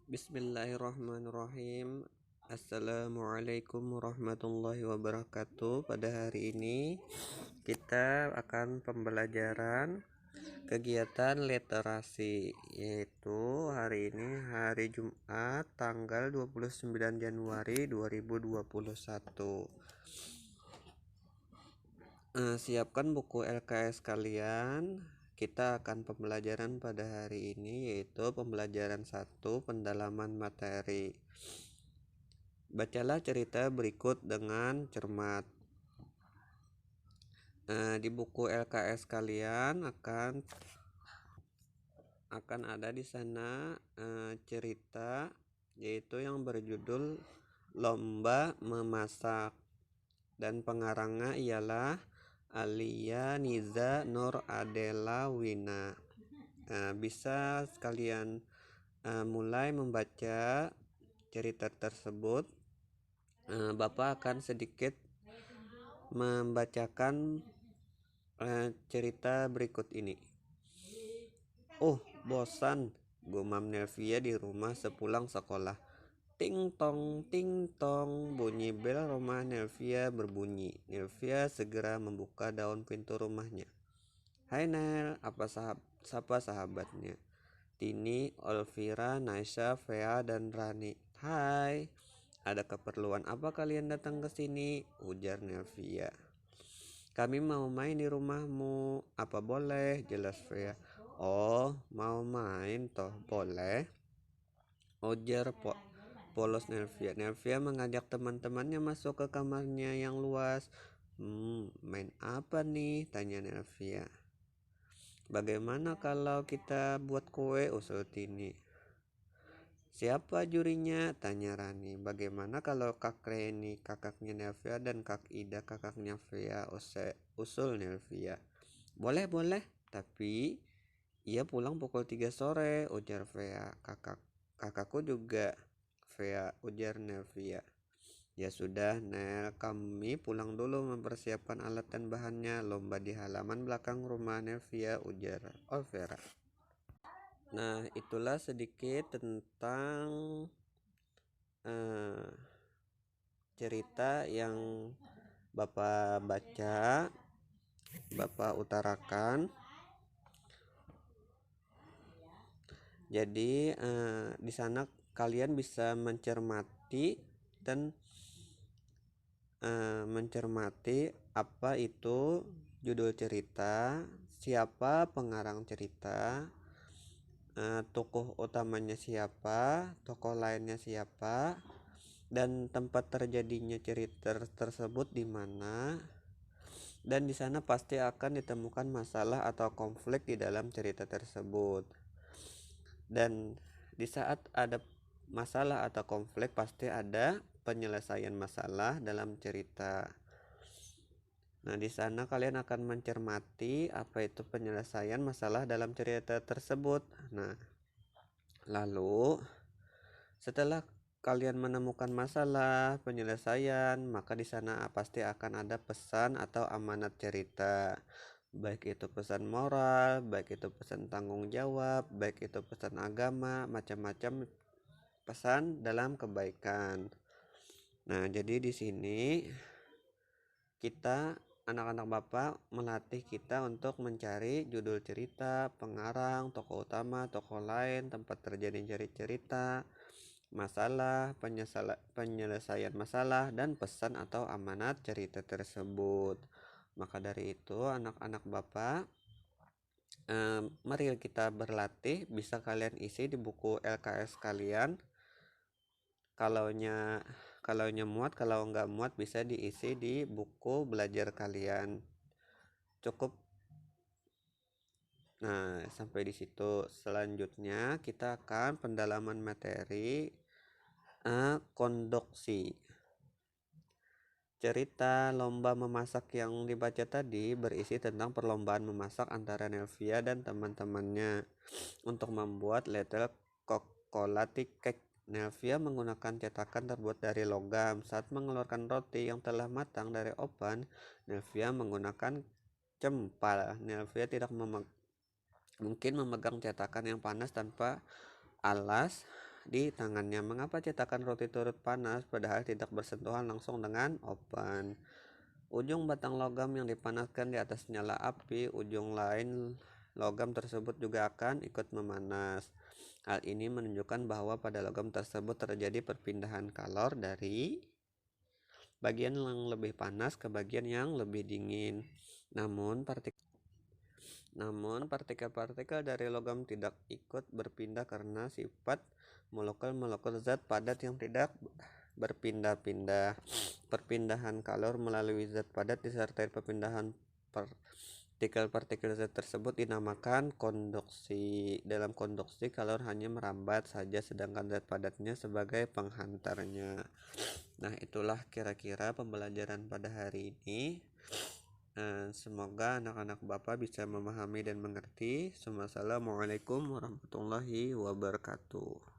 Bismillahirrahmanirrahim. Assalamualaikum warahmatullahi wabarakatuh. Pada hari ini kita akan pembelajaran kegiatan literasi, yaitu hari ini hari Jumat tanggal 29 Januari 2021. Siapkan buku LKS kalian. Kita akan pembelajaran pada hari ini yaitu pembelajaran 1, pendalaman materi. Bacalah cerita berikut dengan cermat. Di buku LKS kalian akan ada di sana cerita yaitu yang berjudul Lomba Memasak, dan pengarangnya ialah Alia Niza Nur Adela Wina. Bisa sekalian mulai membaca cerita tersebut. Bapak akan sedikit membacakan cerita berikut ini. Bosan, gumam Nelvia di rumah sepulang sekolah. Ting tong, bunyi bel rumah Nelvia berbunyi. Nelvia segera membuka daun pintu rumahnya. Hai Nel, sapa sahabatnya. Tini, Olvira, Naisha, Fea, dan Rani. Hai, ada keperluan apa kalian datang ke sini? Ujar Nelvia. Kami mau main di rumahmu. Apa boleh? Jelas Fea. Oh, mau main toh, boleh. Ujar polos Nelvia. Nelvia mengajak teman-temannya masuk ke kamarnya yang luas. Main apa nih? Tanya Nelvia. Bagaimana kalau kita buat kue? Usul Tini. Siapa jurinya? Tanya Rani. Bagaimana kalau Kak Reni, kakaknya Nelvia, dan Kak Ida, kakaknya Fea? Usul Nelvia. Boleh, tapi ia pulang pukul 3 sore, ujar Fea. Kakakku juga, Fea, ujar Nelvia. Ya sudah Nel, kami pulang dulu mempersiapkan alat dan bahannya. Lomba di halaman belakang rumah Nelvia, ujar Olvera. Nah, itulah sedikit tentang cerita yang Bapak baca, Bapak utarakan. Jadi di sana kalian bisa mencermati dan mencermati apa itu judul cerita, siapa pengarang cerita, tokoh utamanya siapa, tokoh lainnya siapa, dan tempat terjadinya cerita tersebut di mana. Dan di sana pasti akan ditemukan masalah atau konflik di dalam cerita tersebut. Dan di saat ada masalah atau konflik pasti ada penyelesaian masalah dalam cerita. Nah, di sana kalian akan mencermati apa itu penyelesaian masalah dalam cerita tersebut. Nah, lalu setelah kalian menemukan masalah, penyelesaian, maka di sana pasti akan ada pesan atau amanat cerita. Baik itu pesan moral, baik itu pesan tanggung jawab, baik itu pesan agama, macam-macam pesan dalam kebaikan. Nah, jadi di sini kita anak-anak Bapak melatih kita untuk mencari judul cerita, pengarang, tokoh utama, tokoh lain, tempat terjadi cerita, masalah, penyelesaian masalah, dan pesan atau amanat cerita tersebut. Maka dari itu anak-anak Bapak, mari kita berlatih. Bisa kalian isi di buku LKS kalian. Kalaunya muat, kalau nggak muat bisa diisi di buku belajar kalian. Cukup. Nah, sampai di situ. Selanjutnya kita akan pendalaman materi konduksi. Cerita lomba memasak yang dibaca tadi berisi tentang perlombaan memasak antara Nelvia dan teman-temannya untuk membuat ladle chocolate cake. Nelvia menggunakan cetakan terbuat dari logam. Saat mengeluarkan roti yang telah matang dari oven, Nelvia menggunakan cempal. Nelvia tidak mungkin memegang cetakan yang panas tanpa alas. di tangannya. Mengapa cetakan roti turut panas padahal tidak bersentuhan langsung dengan oven? Ujung batang logam yang dipanaskan di atas nyala api, ujung lain logam tersebut juga akan ikut memanas. Hal ini menunjukkan bahwa pada logam tersebut terjadi perpindahan kalor dari bagian yang lebih panas ke bagian yang lebih dingin. Namun partikel-partikel dari logam tidak ikut berpindah karena sifat molekul-molekul zat padat yang tidak berpindah-pindah. Perpindahan kalor melalui zat padat disertai perpindahan partikel-partikel zat tersebut dinamakan konduksi. Dalam konduksi, kalor hanya merambat saja sedangkan zat padatnya sebagai penghantarnya. Nah, itulah kira-kira pembelajaran pada hari ini. Semoga anak-anak Bapak bisa memahami dan mengerti. Assalamualaikum warahmatullahi wabarakatuh.